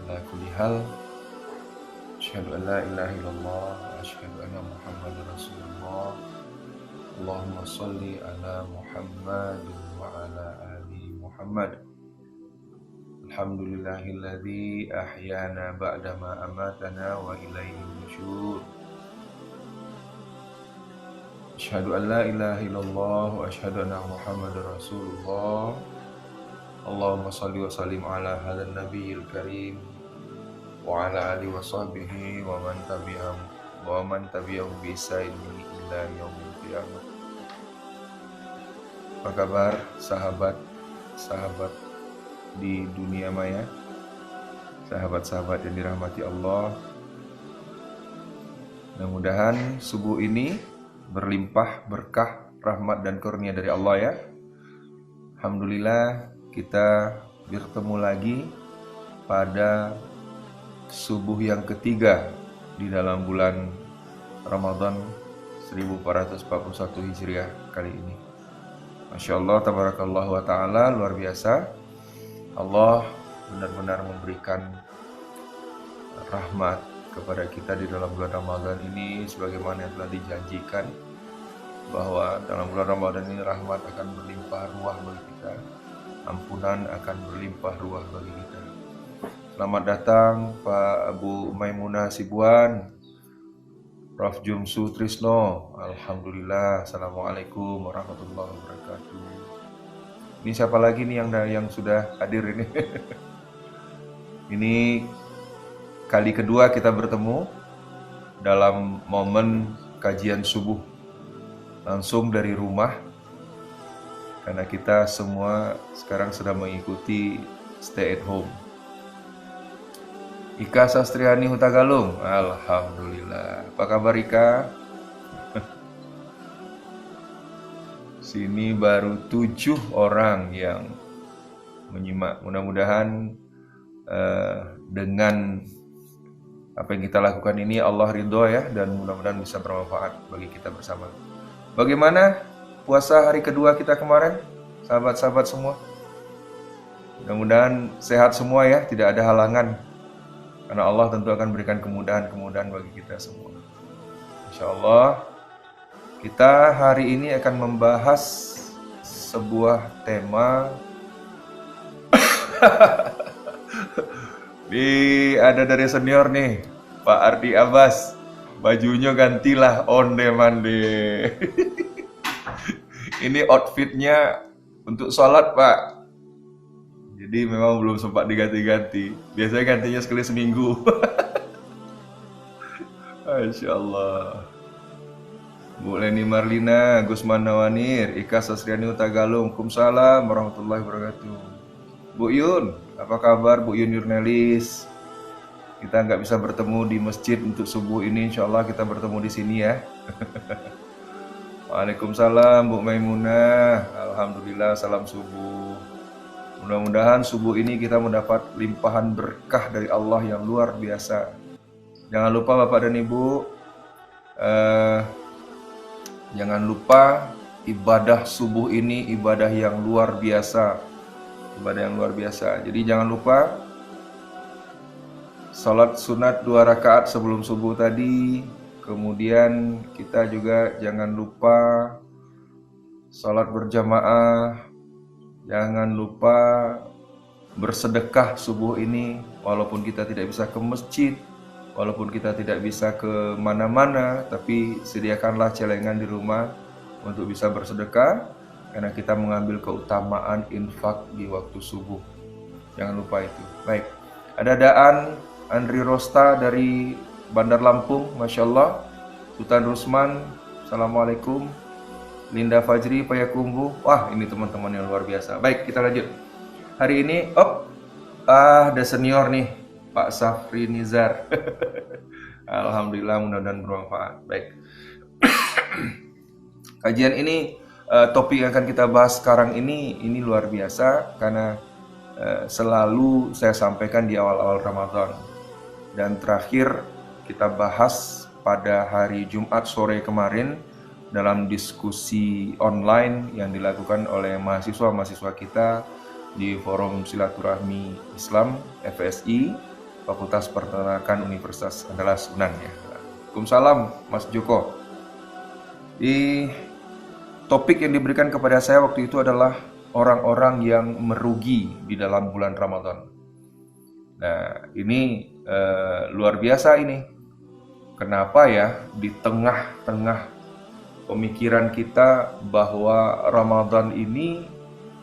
ala kulli hal. Asyhadu an la ilaha illallah wa asyhadu anna Muhammadar Rasulullah. Allahumma shalli ala Muhammad wa ala ali Muhammad. Alhamdulillahilladzi ahyana ba'dama amatana wa ilaihi nusyur. Asyhadu an la ilaha illallah wa asyhadu anna Muhammadar Rasulullah. Allahumma shalli wa sallim ala hadzal nabiyil karim wa ala alihi wa sahbihi wa man tabi'ahum bi ihsan ila yaumil qiyamah. Apa kabar sahabat di dunia maya, sahabat-sahabat yang dirahmati Allah? Mudah-mudahan subuh ini berlimpah berkah, rahmat dan karunia dari Allah ya. Alhamdulillah kita bertemu lagi pada subuh yang ketiga di dalam bulan Ramadan 1441 Hijriah kali ini. Masya Allah, tabarakallah wa ta'ala, luar biasa. Allah benar-benar memberikan rahmat kepada kita di dalam bulan Ramadan ini, sebagaimana yang telah dijanjikan bahwa dalam bulan Ramadan ini rahmat akan berlimpah ruah bagi kita, ampunan akan berlimpah ruah bagi kita. Selamat datang Pak Abu Maimunah Sibuan, Prof. Jumsu Trisno. Alhamdulillah. Assalamualaikum warahmatullahi wabarakatuh. Ini siapa lagi nih yang sudah hadir ini? Ini kali kedua kita bertemu dalam momen kajian subuh langsung dari rumah, karena kita semua sekarang sedang mengikuti stay at home. Ika Sastriani Hutagalung, alhamdulillah. Apa kabar Ika? Sini baru 7 orang yang menyimak. Mudah-mudahan dengan apa yang kita lakukan ini Allah ridho ya, dan mudah-mudahan bisa bermanfaat bagi kita bersama. Bagaimana puasa hari kedua kita kemarin, sahabat-sahabat semua? Mudah-mudahan sehat semua ya, tidak ada halangan. Karena Allah tentu akan berikan kemudahan-kemudahan bagi kita semua. Insya Allah kita hari ini akan membahas sebuah tema. Ada dari senior nih, Pak Ardi Abbas. Bajunya gantilah onde mande. Ini outfitnya untuk sholat Pak. Jadi memang belum sempat diganti-ganti. Biasanya gantinya sekali seminggu. Masya Allah. Bu Leni Marlina, Gusman Nawanir, Ika Sasriani Utagalung, Kumsalam warahmatullahi wabarakatuh. Bu Yun, apa kabar Bu Yun Yurnelis? Kita nggak bisa bertemu di masjid untuk subuh ini, insya Allah kita bertemu di sini ya. Waalaikumsalam Bu Maimunah, alhamdulillah, salam subuh. Mudah-mudahan subuh ini kita mendapat limpahan berkah dari Allah yang luar biasa. Jangan lupa Bapak dan Ibu, jangan lupa ibadah subuh ini ibadah yang luar biasa. Ibadah yang luar biasa. Jadi jangan lupa salat sunat 2 rakaat sebelum subuh tadi. Kemudian kita juga jangan lupa salat berjamaah. Jangan lupa bersedekah subuh ini, walaupun kita tidak bisa ke masjid, walaupun kita tidak bisa ke mana-mana, tapi sediakanlah celengan di rumah untuk bisa bersedekah, karena kita mengambil keutamaan infak di waktu subuh. Jangan lupa itu. Baik, ada Daan Andri Rosta dari Bandar Lampung, Masya Allah. Sultan Rusman, Assalamualaikum. Linda Fajri, Payakumbu. Wah, ini teman-teman yang luar biasa. Baik, kita lanjut. Hari ini, ada senior nih, Pak Safri Nizar. Alhamdulillah, mudah-mudahan bermanfaat. Baik. Kajian ini, topik yang akan kita bahas sekarang ini luar biasa, karena selalu saya sampaikan di awal-awal Ramadan. Dan terakhir kita bahas pada hari Jumat sore kemarin, dalam diskusi online yang dilakukan oleh mahasiswa-mahasiswa kita di Forum Silaturahmi Islam FSI Fakultas Peternakan Universitas Andalas Unan ya. Waalaikumsalam Mas Joko. Di topik yang diberikan kepada saya waktu itu adalah orang-orang yang merugi di dalam bulan Ramadan. Nah, ini luar biasa ini. Kenapa ya di tengah-tengah pemikiran kita bahwa Ramadan ini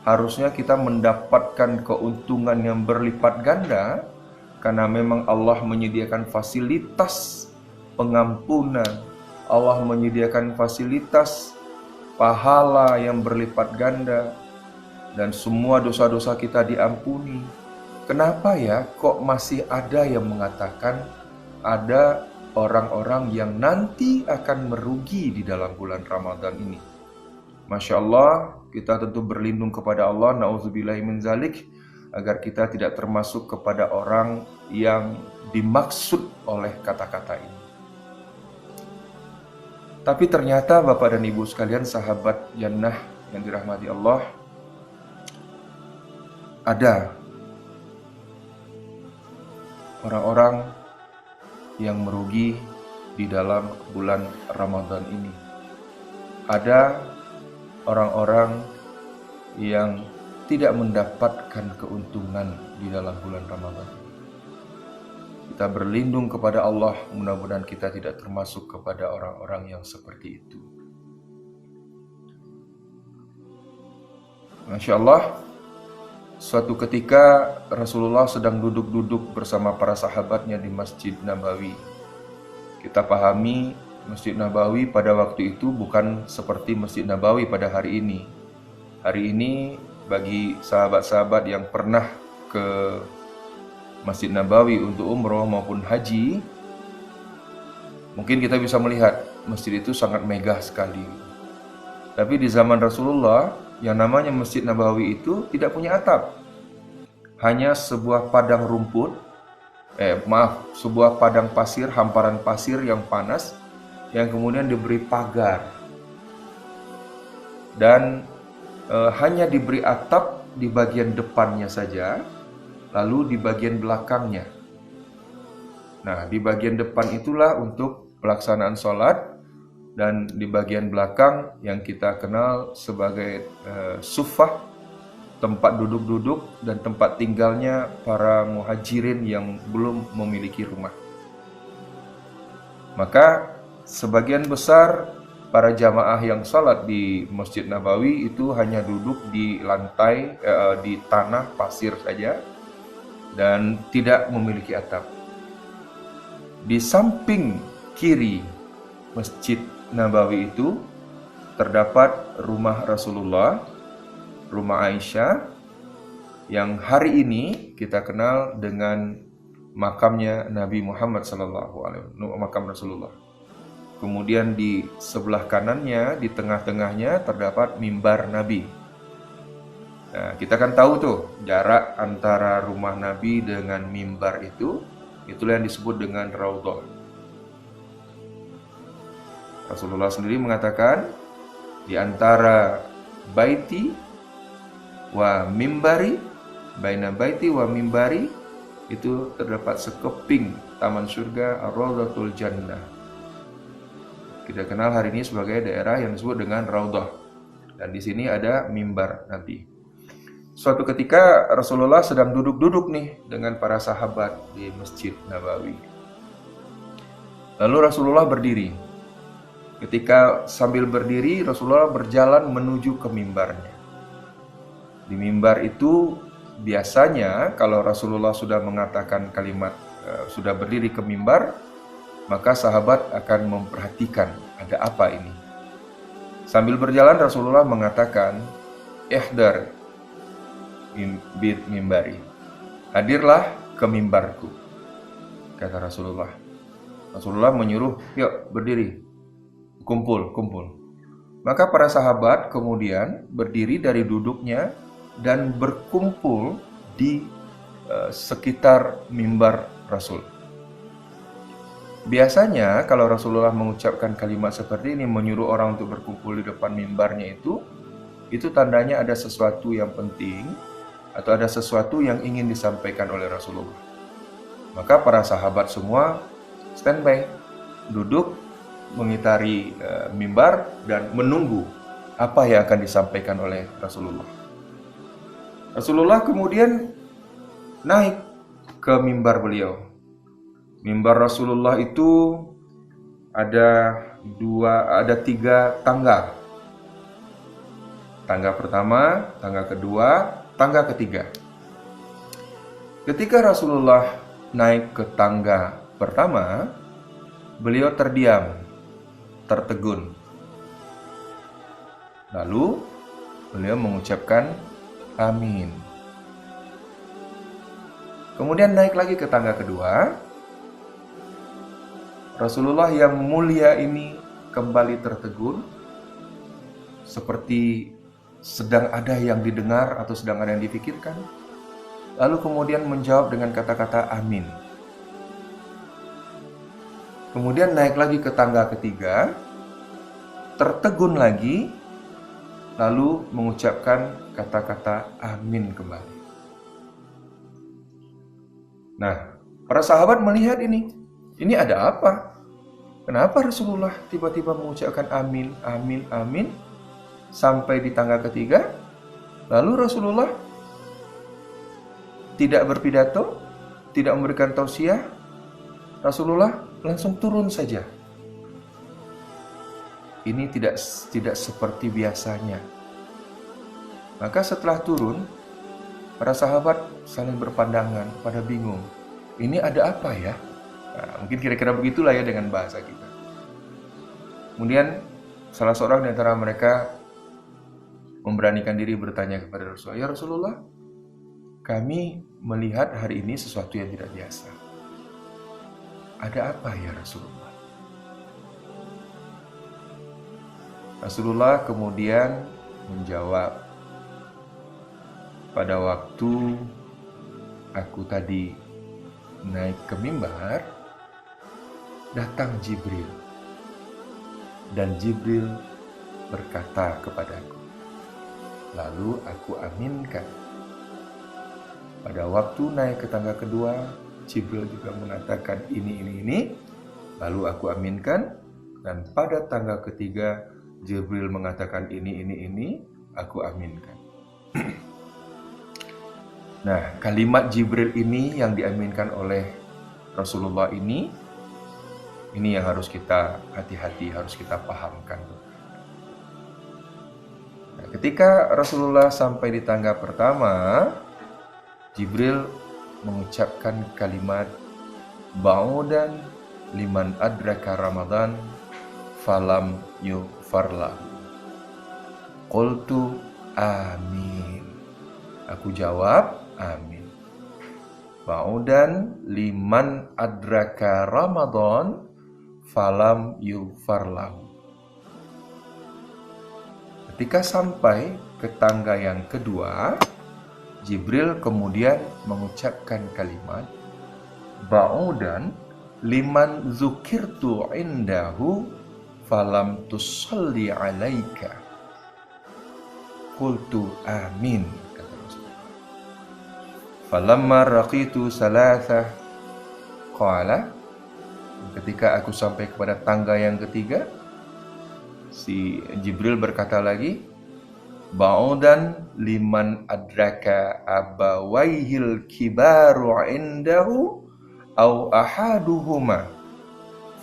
harusnya kita mendapatkan keuntungan yang berlipat ganda karena memang Allah menyediakan fasilitas pengampunan, Allah menyediakan fasilitas pahala yang berlipat ganda dan semua dosa-dosa kita diampuni. Kenapa ya kok masih ada yang mengatakan ada orang-orang yang nanti akan merugi di dalam bulan Ramadan ini? Masya Allah, kita tentu berlindung kepada Allah, na'udzubillahi min zalik, agar kita tidak termasuk kepada orang yang dimaksud oleh kata-kata ini. Tapi ternyata Bapak dan Ibu sekalian, sahabat jannah yang dirahmati Allah, ada orang-orang yang merugi di dalam bulan Ramadan ini. Ada orang-orang yang tidak mendapatkan keuntungan di dalam bulan Ramadan. Kita berlindung kepada Allah, mudah-mudahan kita tidak termasuk kepada orang-orang yang seperti itu. Masya Allah, suatu ketika Rasulullah sedang duduk-duduk bersama para sahabatnya di Masjid Nabawi. Kita pahami Masjid Nabawi pada waktu itu bukan seperti Masjid Nabawi pada hari ini. Hari ini bagi sahabat-sahabat yang pernah ke Masjid Nabawi untuk umroh maupun haji, mungkin kita bisa melihat masjid itu sangat megah sekali. Tapi di zaman Rasulullah, yang namanya Masjid Nabawi itu tidak punya atap. Hanya sebuah padang rumput, sebuah padang pasir, hamparan pasir yang panas, yang kemudian diberi pagar. Dan hanya diberi atap di bagian depannya saja, lalu di bagian belakangnya. Nah, di bagian depan itulah untuk pelaksanaan sholat, dan di bagian belakang yang kita kenal sebagai suffah, tempat duduk-duduk dan tempat tinggalnya para muhajirin yang belum memiliki rumah. Maka sebagian besar para jamaah yang sholat di Masjid Nabawi itu hanya duduk di lantai, di tanah pasir saja, dan tidak memiliki atap. Di samping kiri Masjid Nabawi itu terdapat rumah Rasulullah, rumah Aisyah, yang hari ini kita kenal dengan makamnya Nabi Muhammad SAW, makam Rasulullah. Kemudian di sebelah kanannya, di tengah-tengahnya terdapat mimbar Nabi. Nah, kita kan tahu tuh jarak antara rumah Nabi dengan mimbar itu, itulah yang disebut dengan Raudhah. Rasulullah sendiri mengatakan, di antara baiti wa mimbari, baina baiti wa mimbari, itu terdapat sekeping taman surga, Raudhatul Jannah. Kita kenal hari ini sebagai daerah yang disebut dengan Raudhah. Dan di sini ada mimbar Nabi. Suatu ketika Rasulullah sedang duduk-duduk nih dengan para sahabat di Masjid Nabawi. Lalu Rasulullah berdiri. Ketika sambil berdiri, Rasulullah berjalan menuju ke mimbarnya. Di mimbar itu biasanya kalau Rasulullah sudah mengatakan kalimat, sudah berdiri ke mimbar, maka sahabat akan memperhatikan ada apa ini. Sambil berjalan Rasulullah mengatakan, "Ihdar bid mimbari." Hadirlah ke mimbarku, kata Rasulullah. Rasulullah menyuruh, yuk berdiri, kumpul. Maka para sahabat kemudian berdiri dari duduknya dan berkumpul di sekitar mimbar Rasul. Biasanya kalau Rasulullah mengucapkan kalimat seperti ini, menyuruh orang untuk berkumpul di depan mimbarnya, itu tandanya ada sesuatu yang penting atau ada sesuatu yang ingin disampaikan oleh Rasulullah. Maka para sahabat semua standby, duduk mengitari mimbar dan menunggu apa yang akan disampaikan oleh Rasulullah. Rasulullah kemudian naik ke mimbar beliau. Mimbar Rasulullah itu ada 3 tangga. Tangga pertama, tangga kedua, tangga ketiga. Ketika Rasulullah naik ke tangga pertama, beliau terdiam, tertegun. Lalu beliau mengucapkan amin. Kemudian naik lagi ke tangga kedua. Rasulullah yang mulia ini kembali tertegun, seperti sedang ada yang didengar atau sedang ada yang dipikirkan. Lalu kemudian menjawab dengan kata-kata amin. Kemudian naik lagi ke tangga ketiga, tertegun lagi, lalu mengucapkan kata-kata amin kembali. Nah, para sahabat melihat ini ada apa? Kenapa Rasulullah tiba-tiba mengucapkan amin, amin, amin sampai di tangga ketiga? Lalu Rasulullah tidak berpidato, tidak memberikan tausiah. Rasulullah langsung turun saja. Ini tidak seperti biasanya. Maka setelah turun, para sahabat saling berpandangan, pada bingung. Ini ada apa ya? Nah, mungkin kira-kira begitulah ya dengan bahasa kita. Kemudian salah seorang di antara mereka memberanikan diri bertanya kepada Rasulullah, "Ya Rasulullah, kami melihat hari ini sesuatu yang tidak biasa. Ada apa ya Rasulullah?" Rasulullah kemudian menjawab, "Pada waktu aku tadi naik ke mimbar, datang Jibril. Dan Jibril berkata kepadaku. Lalu aku aminkan. Pada waktu naik ke tangga kedua, Jibril juga mengatakan ini. Lalu aku aminkan. Dan pada tangga ketiga, Jibril mengatakan ini, aku aminkan." Nah, kalimat Jibril ini yang diaminkan oleh Rasulullah ini yang harus kita hati-hati, harus kita pahamkan. Nah, ketika Rasulullah sampai di tangga pertama, Jibril mengucapkan kalimat ba'udan liman adraka Ramadan falam yufarlahu. Qultu amin. Aku jawab amin. Ba'udan liman adraka Ramadan falam yufarlahu. Ketika sampai ke tangga yang kedua, Jibril kemudian mengucapkan kalimat ba'udan liman zukirtu indahu falam tusalli alaika. Qultu amin. Falamma raqitu salasah qala, ketika aku sampai kepada tangga yang ketiga, si Jibril berkata lagi, ba'udan liman adraka abawaihil kibaru indahu au ahaduhuma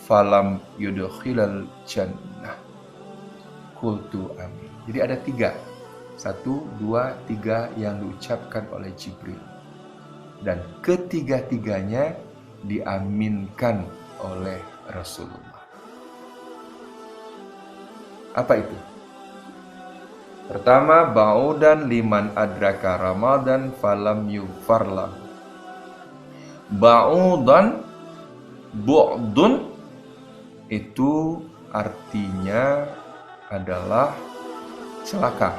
falam yudkhilal jannah. Qultu amin. Jadi ada 3, 1, 2, 3 yang diucapkan oleh Jibril. Dan ketiga-tiganya diaminkan oleh Rasulullah. Apa itu? Pertama, ba'udan liman adraka Ramadan falam yufarlah. Ba'udan, bu'dun itu artinya adalah celaka.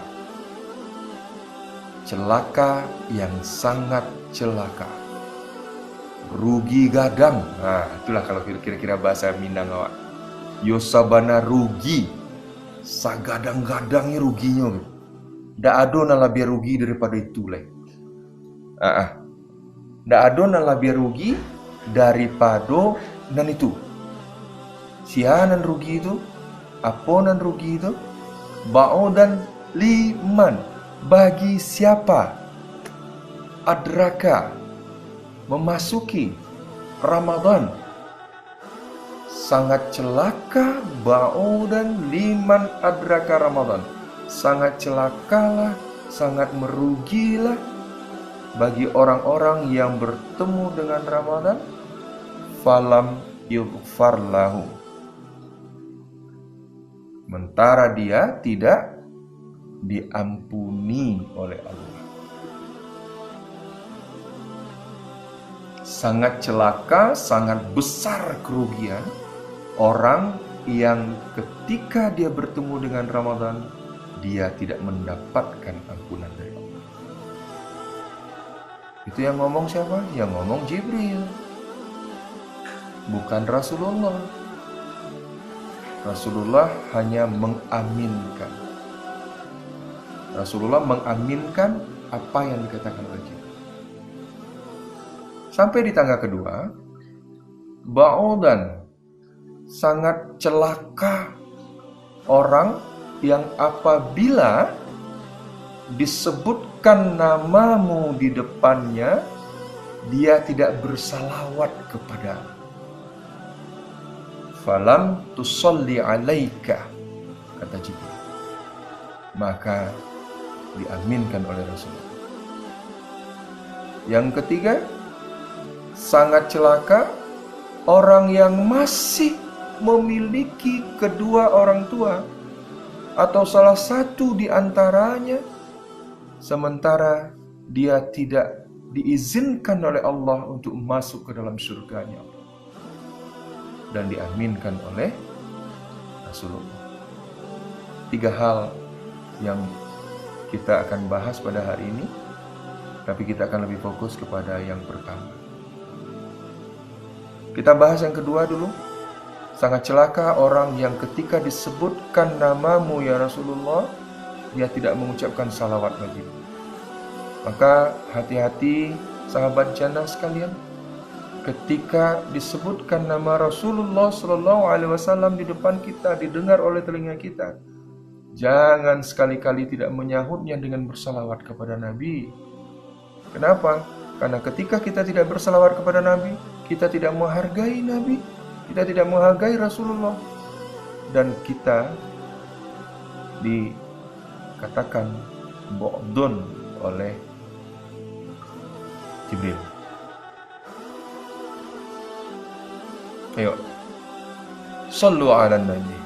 Celaka yang sangat celaka. Rugi gadang. Nah, itulah kalau kira-kira bahasa Minang awak. Yosabana rugi. Sagadang-gadangnya ruginya. Ndak ada yang lebih rugi daripada itu lah. Ndak ada yang lebih rugi daripada nan itu. Sianan rugi itu, aponan rugi itu, ba'udan liman, bagi siapa adraka, memasuki Ramadan. Sangat celaka ba'udan liman adraka Ramadan. Sangat celakalah, sangat merugilah bagi orang-orang yang bertemu dengan Ramadan. Falam yughfar lahu, sementara dia tidak diampuni oleh Allah. Sangat celaka, sangat besar kerugian orang yang ketika dia bertemu dengan Ramadan, dia tidak mendapatkan ampunan dari Allah. Itu yang ngomong siapa? Yang ngomong Jibril, bukan Rasulullah. Rasulullah hanya mengaminkan. Rasulullah mengaminkan apa yang dikatakan oleh Jibril. Sampai di tangga kedua, ba'udan, sangat celaka orang yang apabila disebutkan namamu di depannya, dia tidak bersalawat kepada. Falam tusalli alaika, kata Jibril, maka diaminkan oleh Rasulullah. Yang ketiga, sangat celaka orang yang masih memiliki kedua orang tua atau salah satu di antaranya, sementara dia tidak diizinkan oleh Allah untuk masuk ke dalam surganya dan diaminkan oleh Rasulullah. 3 hal yang kita akan bahas pada hari ini, tapi kita akan lebih fokus kepada yang pertama. Kita bahas yang kedua dulu. Sangat celaka orang yang ketika disebutkan namamu ya Rasulullah, dia tidak mengucapkan salawat bagimu. Maka hati-hati sahabat jannah sekalian, ketika disebutkan nama Rasulullah SAW di depan kita, didengar oleh telinga kita, jangan sekali-kali tidak menyahutnya dengan bersalawat kepada Nabi. Kenapa? Karena ketika kita tidak bersalawat kepada Nabi, kita tidak menghargai Nabi, kita tidak menghargai Rasulullah, dan kita dikatakan bu'dun oleh Jibril. Ayo, sallu ala nabi.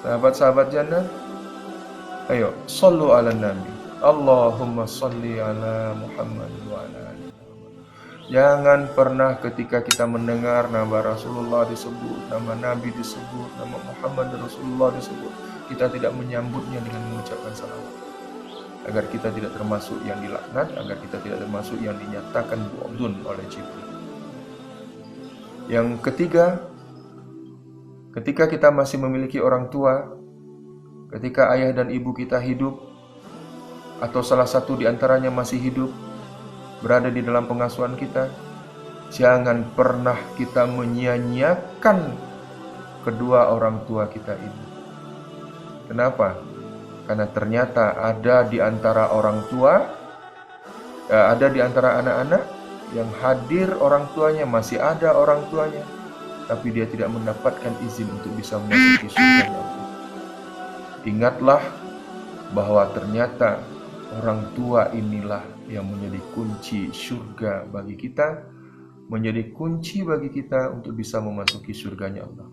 Sahabat-sahabat jannah, ayo, sallu ala nabi. Allahumma salli ala Muhammad wa ala ali Muhammad. Jangan pernah ketika kita mendengar nama Rasulullah disebut, nama Nabi disebut, nama Muhammad dan Rasulullah disebut, kita tidak menyambutnya dengan mengucapkan salawat, agar kita tidak termasuk yang dilaknat, agar kita tidak termasuk yang dinyatakan bu'dun oleh Jibril. Yang ketiga, ketika kita masih memiliki orang tua, ketika ayah dan ibu kita hidup, atau salah satu di antaranya masih hidup, berada di dalam pengasuhan kita, jangan pernah kita menyia-nyiakan kedua orang tua kita ini. Kenapa? Karena ternyata ada di antara orang tua, ada di antara anak-anak yang hadir orang tuanya, masih ada orang tuanya, tapi dia tidak mendapatkan izin untuk bisa memasuki surga Allah. Ingatlah bahwa ternyata orang tua inilah yang menjadi kunci surga bagi kita, menjadi kunci bagi kita untuk bisa memasuki surganya Allah.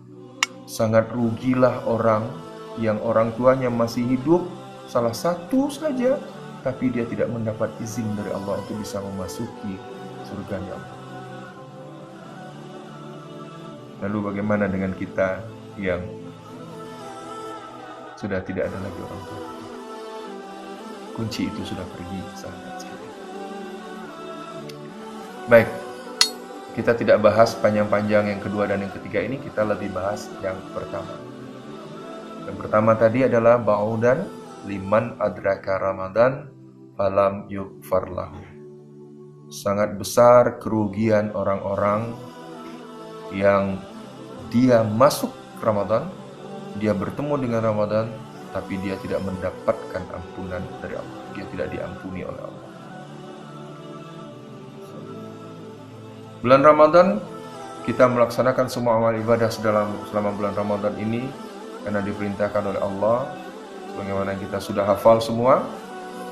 Sangat rugilah orang yang orang tuanya masih hidup, salah satu saja, tapi dia tidak mendapat izin dari Allah untuk bisa memasuki surganya Allah. Lalu bagaimana dengan kita yang sudah tidak ada lagi orang tua? Kunci itu sudah pergi, sahabat sekalian. Baik, kita tidak bahas panjang-panjang yang kedua dan yang ketiga ini, kita lebih bahas yang pertama. Yang pertama tadi adalah ba'udan liman adraka Ramadan falam yughfar lahu. sangat besar kerugian orang-orang yang dia masuk Ramadan, dia bertemu dengan Ramadan, tapi dia tidak mendapatkan ampunan dari Allah. Dia tidak diampuni oleh Allah. Bulan Ramadan, kita melaksanakan semua amal ibadah selama bulan Ramadan ini karena diperintahkan oleh Allah. Sebagaimana kita sudah hafal semua,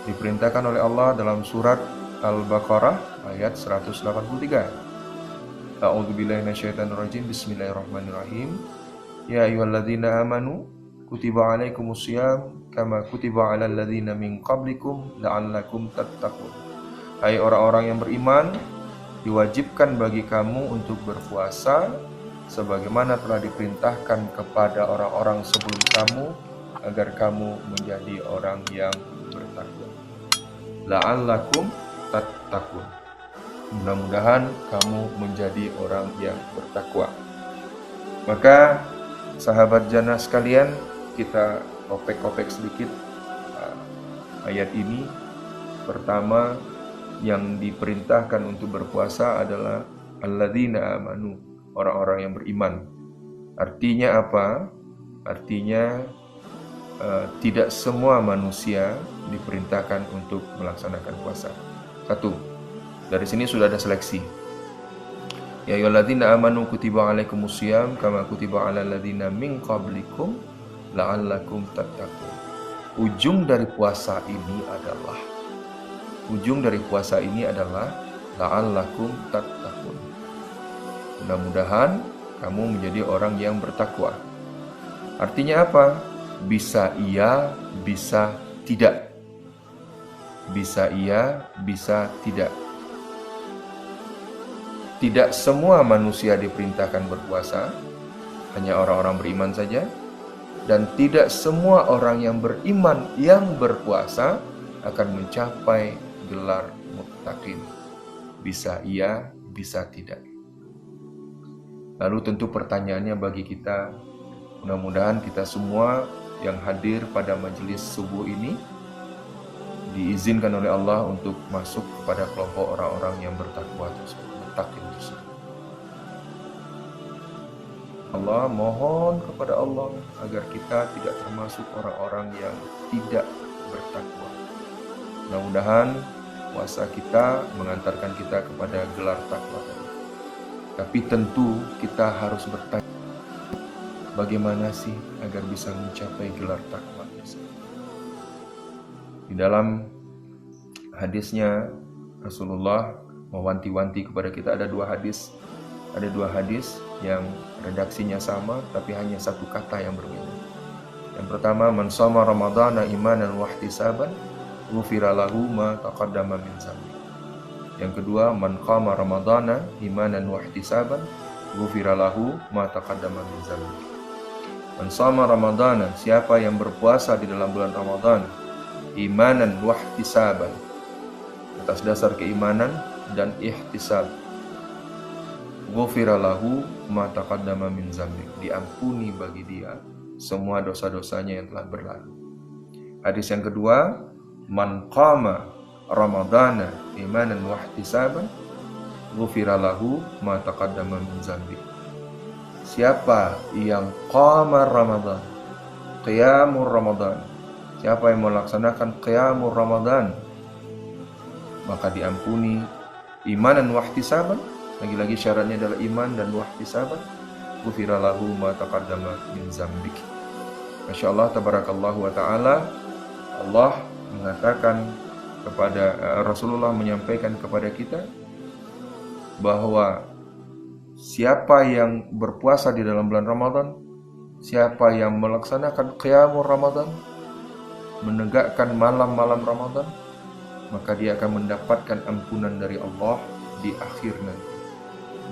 diperintahkan oleh Allah dalam surat Al-Baqarah ayat 183. A'udzubillahi minasyaitonirrajim. Bismillahirrahmanirrahim. Ya ayyuhalladzina amanu kutiba alaikumusiyam kama kutiba alal ladzina min qablikum la'allakum tattaqun. Hai orang-orang yang beriman, diwajibkan bagi kamu untuk berpuasa sebagaimana telah diperintahkan kepada orang-orang sebelum kamu agar kamu menjadi orang yang bertakwa. La'allakum tattaqun. Mudah-mudahan kamu menjadi orang yang bertakwa. Maka sahabat jannah sekalian, kita kopek-kopek sedikit ayat ini. Pertama, yang diperintahkan untuk berpuasa adalah alladzina amanu, orang-orang yang beriman. Artinya apa? Artinya tidak semua manusia diperintahkan untuk melaksanakan puasa. Satu, dari sini sudah ada seleksi. Ya ayyuhalladzina amanu kutiba alaikumusiyam kama kutiba alal ladzina min qablikum la'allakum tattaqun. Ujung dari puasa ini adalah la'allakum tattaqun. Mudah-mudahan kamu menjadi orang yang bertakwa. Artinya apa? Bisa iya, bisa tidak. Bisa iya, bisa tidak. Tidak semua manusia diperintahkan berpuasa, hanya orang-orang beriman saja. Dan tidak semua orang yang beriman yang berpuasa akan mencapai gelar muttaqin. Bisa iya, bisa tidak. Lalu tentu pertanyaannya bagi kita, mudah-mudahan kita semua yang hadir pada majelis subuh ini diizinkan oleh Allah untuk masuk kepada kelompok orang-orang yang bertakwa tersebut. Allah, mohon kepada Allah agar kita tidak termasuk orang-orang yang tidak bertakwa. Mudah-mudahan puasa kita mengantarkan kita kepada gelar takwa. Tapi tentu kita harus bertanya, bagaimana sih agar bisa mencapai gelar takwa? Di dalam hadisnya Rasulullah mewanti-wanti kepada kita, ada dua hadis yang redaksinya sama tapi hanya satu kata yang berbeda. Yang pertama, man shoma ramadhana imanan wa ihtisaban ghufira lahu ma taqaddama min dzambi. Yang kedua, man qama ramadhana imanan wa ihtisaban ghufira lahu ma taqaddama min dzambi. Man shoma ramadhana, siapa yang berpuasa di dalam bulan Ramadan imanan wa ihtisaban, atas dasar keimanan dan ihtisab, ghufira lahu ma taqaddama min dzambi, diampuni bagi dia semua dosa-dosanya yang telah berlalu. Hadis yang kedua, man qama ramadhana imanan wa ihtisaban ghufira lahu ma taqaddama min dzambi. Siapa yang qama Ramadan, qiyamul Ramadan, siapa yang melaksanakan qiyamul Ramadan, maka diampuni imanan wa ihtisaban. Lagi-lagi syaratnya adalah iman dan wa ihtisaban. Ghufira lahu ma taqaddama min dzambik. Masyaallah, tabarakallahu wa ta'ala. Allah mengatakan kepada Rasulullah menyampaikan kepada kita bahwa siapa yang berpuasa di dalam bulan Ramadan, siapa yang melaksanakan qiyamul Ramadan, menegakkan malam-malam Ramadan, maka dia akan mendapatkan ampunan dari Allah di akhir nanti.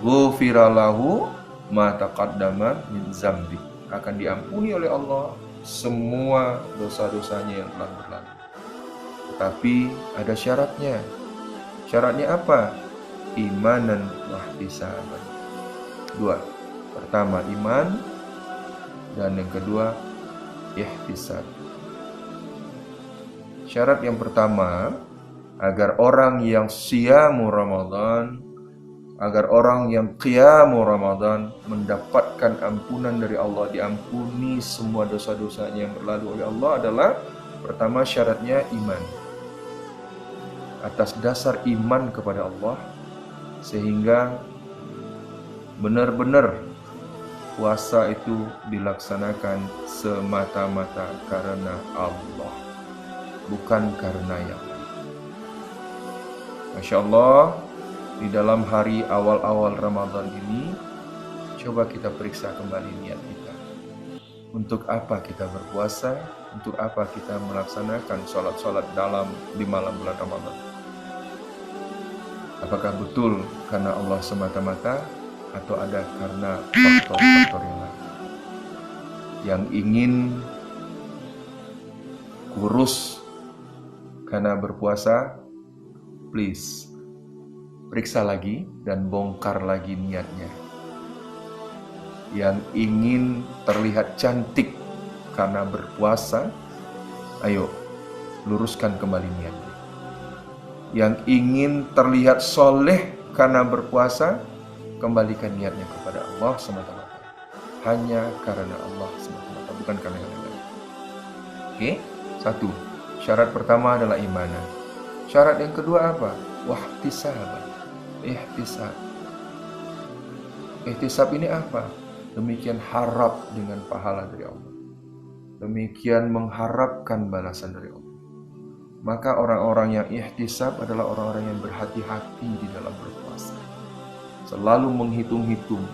Ghufira lahu ma taqaddama min dzambi, akan diampuni oleh Allah semua dosa-dosanya yang telah berlalu. Tetapi ada syaratnya. Syaratnya apa? Imanan wa ihtisaban. Dua. Pertama iman, dan yang kedua ihtisab. Syarat yang pertama agar orang yang siyamu Ramadan, agar orang yang qiyamu Ramadan mendapatkan ampunan dari Allah, diampuni semua dosa-dosanya yang berlalu oleh Allah adalah pertama syaratnya iman. Atas dasar iman kepada Allah, sehingga benar-benar puasa itu dilaksanakan semata-mata karena Allah, bukan karena yang lain. Masya Allah, di dalam hari awal-awal Ramadan ini, coba kita periksa kembali niat kita. Untuk apa kita berpuasa? Untuk apa kita melaksanakan sholat-sholat di malam bulan Ramadan? Apakah betul karena Allah semata-mata, atau ada karena faktor-faktor yang lain? Yang ingin kurus karena berpuasa, please periksa lagi dan bongkar lagi niatnya. Yang ingin terlihat cantik karena berpuasa, ayo luruskan kembali niatnya. Yang ingin terlihat soleh karena berpuasa, kembalikan niatnya kepada Allah semata-mata. Hanya karena Allah semata-mata, bukan karena yang lain. Oke? Satu, syarat pertama adalah imanah. Syarat yang kedua apa? Wahtisab. Ihtisab. Ihtisab ini apa? Demikian harap dengan pahala dari Allah. Demikian mengharapkan balasan dari Allah. Maka orang-orang yang ihtisab adalah orang-orang yang berhati-hati di dalam berpuasa. Selalu menghitung-hitung,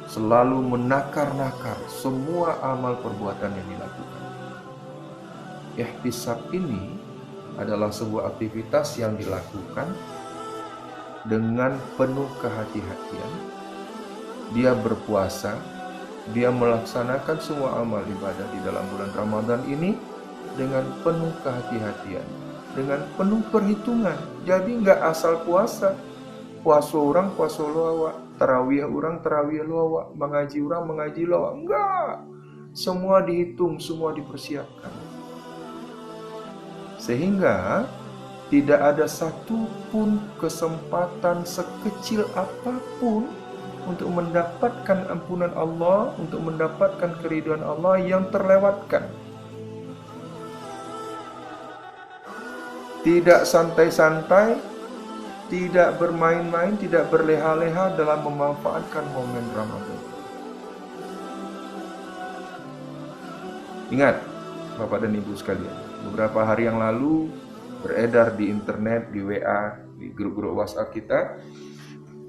selalu menakar-nakar semua amal perbuatan yang dilakukan. Ihtisab ini adalah sebuah aktivitas yang dilakukan dengan penuh kehati-hatian. Dia berpuasa, dia melaksanakan semua amal ibadah di dalam bulan Ramadan ini dengan penuh kehati-hatian, dengan penuh perhitungan. Jadi nggak asal puasa. Puasa orang, puasa luawa. Tarawih orang, tarawih luawa. Mengaji orang, mengaji luawa. Enggak. Semua dihitung, semua dipersiapkan. Sehingga tidak ada satupun kesempatan sekecil apapun untuk mendapatkan ampunan Allah, untuk mendapatkan keridhaan Allah yang terlewatkan. Tidak santai-santai, tidak bermain-main, tidak berleha-leha dalam memanfaatkan momen Ramadan. Ingat, Bapak dan Ibu sekalian, beberapa hari yang lalu beredar di internet, di WA, di grup-grup WhatsApp kita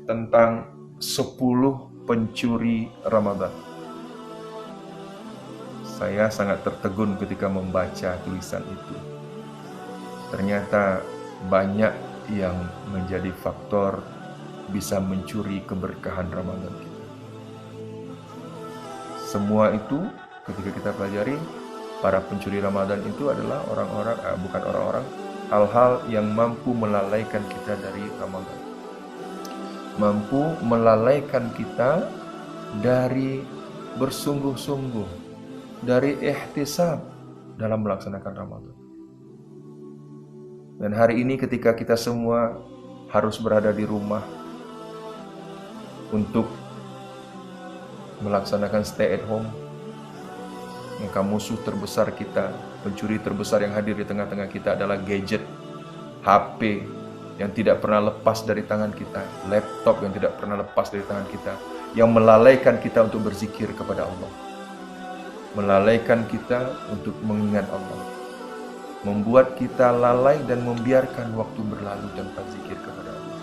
tentang 10 pencuri Ramadan. Saya sangat tertegun ketika membaca tulisan itu. Ternyata banyak yang menjadi faktor bisa mencuri keberkahan Ramadan kita. Semua itu ketika kita pelajari, para pencuri Ramadan itu adalah hal-hal yang mampu melalaikan kita dari Ramadan. Mampu melalaikan kita dari bersungguh-sungguh, dari ihtisab dalam melaksanakan Ramadan. Dan hari ini ketika kita semua harus berada di rumah untuk melaksanakan stay at home, maka musuh terbesar kita, pencuri terbesar yang hadir di tengah-tengah kita adalah gadget, HP yang tidak pernah lepas dari tangan kita, laptop yang tidak pernah lepas dari tangan kita, yang melalaikan kita untuk berzikir kepada Allah, melalaikan kita untuk mengingat Allah, membuat kita lalai dan membiarkan waktu berlalu tanpa zikir kepada Allah.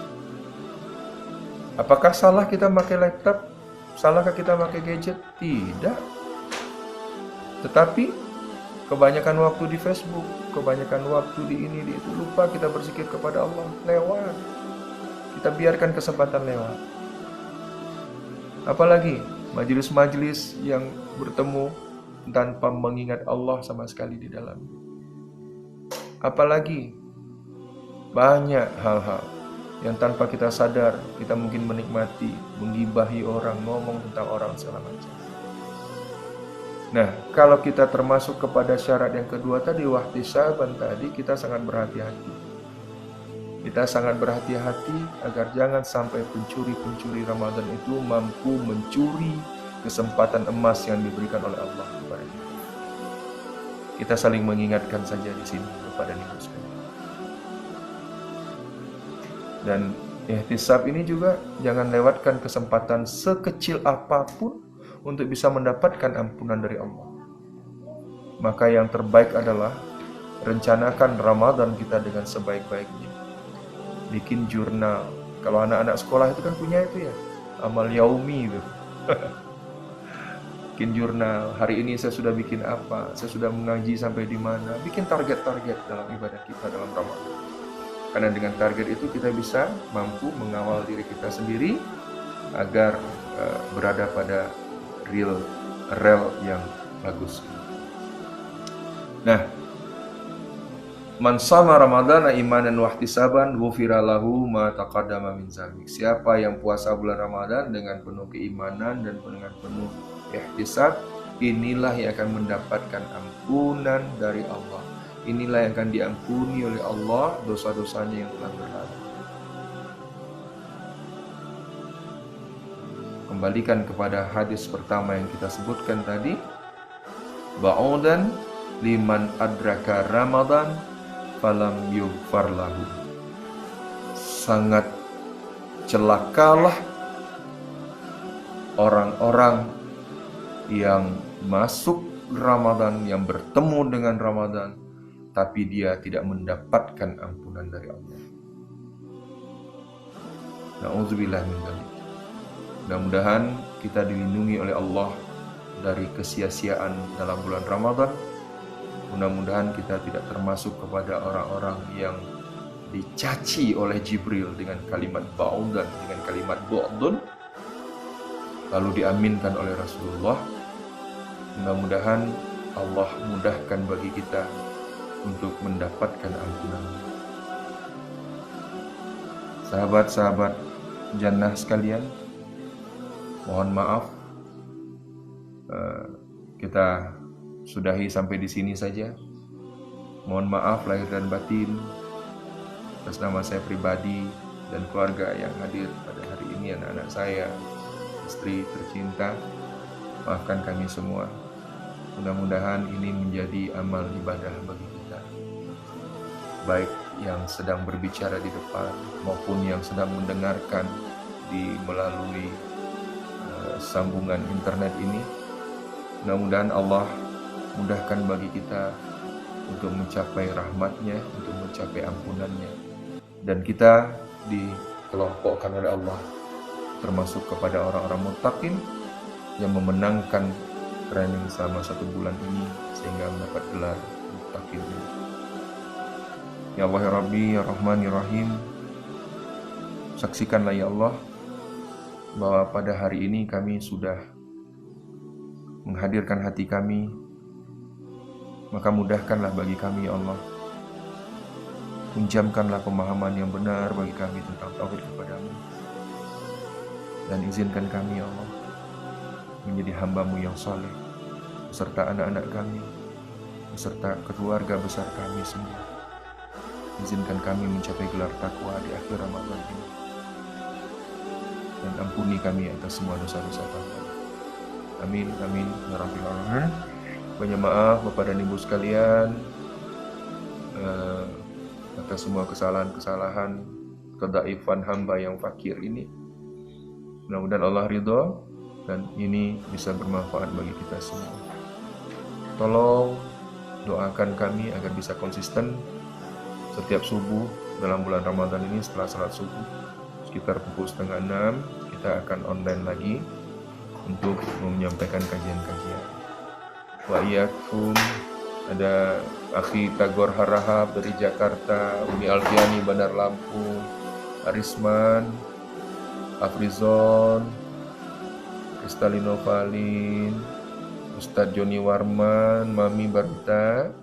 Apakah salah kita pakai laptop? Salahkah kita pakai gadget? Tidak. Tetapi kebanyakan waktu di Facebook, kebanyakan waktu di ini, di itu, lupa kita berzikir kepada Allah. Lewat. Kita biarkan kesempatan lewat. Apalagi majelis-majelis yang bertemu tanpa mengingat Allah sama sekali di dalam. Apalagi banyak hal-hal yang tanpa kita sadar kita mungkin menikmati, menggibahi orang, ngomong tentang orang segala macam. Nah, kalau kita termasuk kepada syarat yang kedua tadi, wahtisaban tadi, kita sangat berhati-hati. Kita sangat berhati-hati agar jangan sampai pencuri-pencuri Ramadan itu mampu mencuri kesempatan emas yang diberikan oleh Allah kepada kita. Kita saling mengingatkan saja di sini kepada Ibu sekalian. Dan ihtisab ini juga jangan lewatkan kesempatan sekecil apapun untuk bisa mendapatkan ampunan dari Allah. Maka yang terbaik adalah rencanakan Ramadan kita dengan sebaik-baiknya. Bikin jurnal. Kalau anak-anak sekolah itu kan punya itu ya, amal yaumi itu. Bikin jurnal, hari ini saya sudah bikin apa, saya sudah mengaji sampai di mana. Bikin target-target dalam ibadah kita dalam Ramadan. Karena dengan target itu kita bisa mampu mengawal diri kita sendiri agar berada pada rel yang bagus. Nah, man shama ramadhana imanan wa ihtisaban ghufira lahu ma taqaddama min dzambik. Siapa yang puasa bulan Ramadan dengan penuh keimanan dan dengan penuh ihtisab, inilah yang akan mendapatkan ampunan dari Allah. Inilah yang akan diampuni oleh Allah dosa-dosanya yang telah berlalu. Kembalikan kepada hadis pertama yang kita sebutkan tadi, ba'udan liman adraka Ramadan falam yughfar lahu. Sangat celakalah orang-orang yang masuk Ramadan, yang bertemu dengan Ramadan, tapi dia tidak mendapatkan ampunan dari Allah. Na'udzubillah min dzalik. Mudah-mudahan kita dilindungi oleh Allah dari kesia-siaan dalam bulan Ramadan. Mudah-mudahan kita tidak termasuk kepada orang-orang yang dicaci oleh Jibril dengan kalimat ba'udan, dengan kalimat bu'dun, lalu diaminkan oleh Rasulullah. Mudah-mudahan Allah mudahkan bagi kita untuk mendapatkan ampunan. Sahabat-sahabat jannah sekalian, mohon maaf kita sudahi sampai di sini saja. Mohon maaf lahir dan batin atas nama saya pribadi dan keluarga yang hadir pada hari ini, anak-anak saya, istri tercinta. Maafkan kami semua. Mudah-mudahan ini menjadi amal ibadah bagi kita, baik yang sedang berbicara di depan maupun yang sedang mendengarkan melalui sambungan internet ini. Mudah-mudahan Allah mudahkan bagi kita untuk mencapai rahmatnya, untuk mencapai ampunannya, dan kita dikelompokkan oleh Allah termasuk kepada orang-orang muttaqin yang memenangkan training selama 1 bulan ini sehingga mendapat gelar muttaqin. Ya Allah ya Rabbi ya Rahman ya Rahim, saksikanlah ya Allah bahwa pada hari ini kami sudah menghadirkan hati kami, maka mudahkanlah bagi kami ya Allah. Pinjamkanlah pemahaman yang benar bagi kami tentang tauhid kepadamu, dan izinkan kami ya Allah menjadi hamba-Mu yang saleh beserta anak-anak kami, beserta keluarga besar kami semua. Izinkan kami mencapai gelar takwa di akhir Ramadan ini, dan ampuni kami atas semua dosa-dosa kami. Amin, amin, ya Rabbil Alamin. Banyak maaf Bapak dan Ibu sekalian atas semua kesalahan-kesalahan, kedaifan hamba yang fakir ini. Mudah-mudahan Allah ridho dan ini bisa bermanfaat bagi kita semua. Tolong doakan kami agar bisa konsisten setiap subuh dalam bulan Ramadan ini. Setelah salat subuh sekitar pukul 5:30 kita akan online lagi untuk menyampaikan kajian-kajian. Wa iyyakum, ada Akhi Tagor Harahap dari Jakarta, Umi Alfiani Bandar Lampung, Arisman, Afrizon, Kristalino Valin, Ustadz Joni Warman, Mami Barita,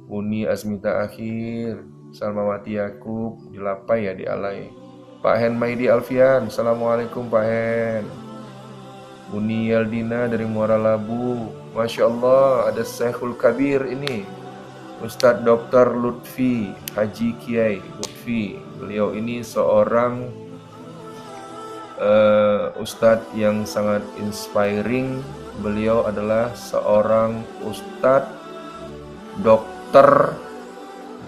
Uni Azmita Akhir, Salmawati Yakub, di Lapai ya, di Alai, Pak Hen Maidi Alfian, Assalamualaikum Pak Hen. Uni Yaldina dari Muara Labu, Masya Allah ada Syekhul Kabir ini, Ustadz Dr. Lutfi Haji Kiai Lutfi. Beliau ini seorang ustadz yang sangat inspiring. Beliau adalah seorang ustadz, dokter,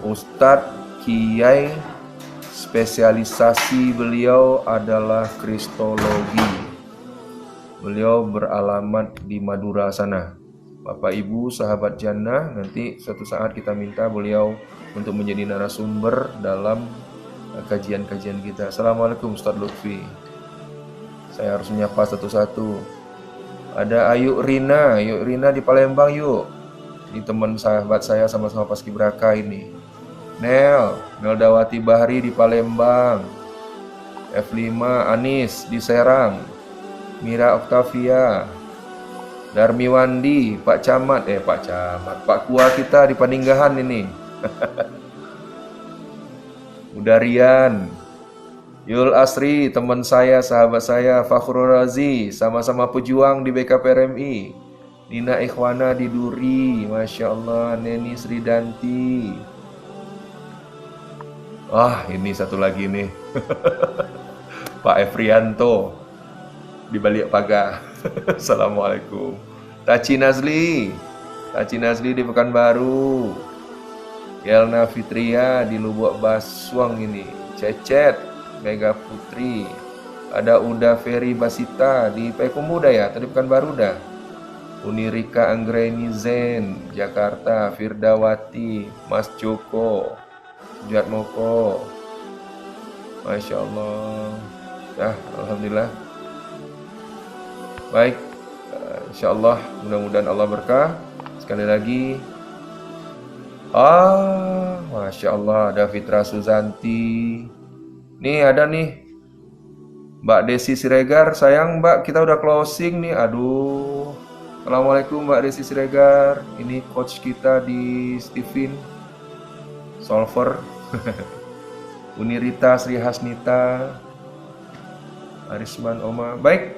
ustadz, kiai. Spesialisasi beliau adalah kristologi. Beliau beralamat di Madura sana. Bapak Ibu sahabat jannah, nanti suatu saat kita minta beliau untuk menjadi narasumber dalam kajian-kajian kita. Assalamualaikum Ustadz Lutfi. Saya harus menyapa satu-satu. Ada Ayu Rina di Palembang yuk. Ini teman sahabat saya sama-sama paskibraka ini. Meldawati Bahri di Palembang. F5 Anis di Serang. Mira Octavia, Darmiwandi, Pak Kua kita di Paninggahan ini. Udarian, Yul Asri, teman saya, sahabat saya, Fakhrul Razi, sama-sama pejuang di BKPRMI. Nina Ikhwana di Duri, Masya Allah, Neni Sridanti. Ini satu lagi nih. Pak Efrianto di balik pagar. Assalamualaikum. Taci Nazli di Pekanbaru. Yelna Fitria di Lubuk Baswang ini. Cecet Mega Putri. Ada Uda Ferry Basita di Pekumbuda ya, tadi Pekanbaru dah. Unirika Anggreni Zen Jakarta. Firdawati, Mas Joko, Jatmoko. Masya Allah. Alhamdulillah. Baik, insyaallah mudah-mudahan Allah berkah. Sekali lagi, Masya Allah, ada Fitra Suzanti. Nih ada nih Mbak Desi Siregar. Sayang Mbak, kita udah closing nih. Aduh. Assalamualaikum Mbak Desi Siregar. Ini coach kita di Stephen Solver. Unirita Sri Hasnita, Arisman Oma. Baik,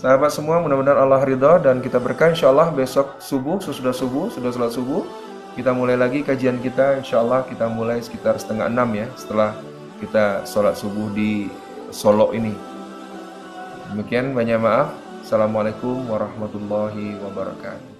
sahabat semua, mudah-mudahan Allah ridha dan kita berkah. Insyaallah besok subuh, sudah salat subuh, kita mulai lagi kajian kita. Insyaallah kita mulai sekitar 5:30 ya, setelah kita sholat subuh di Solo ini. Demikian, banyak maaf. Assalamualaikum warahmatullahi wabarakatuh.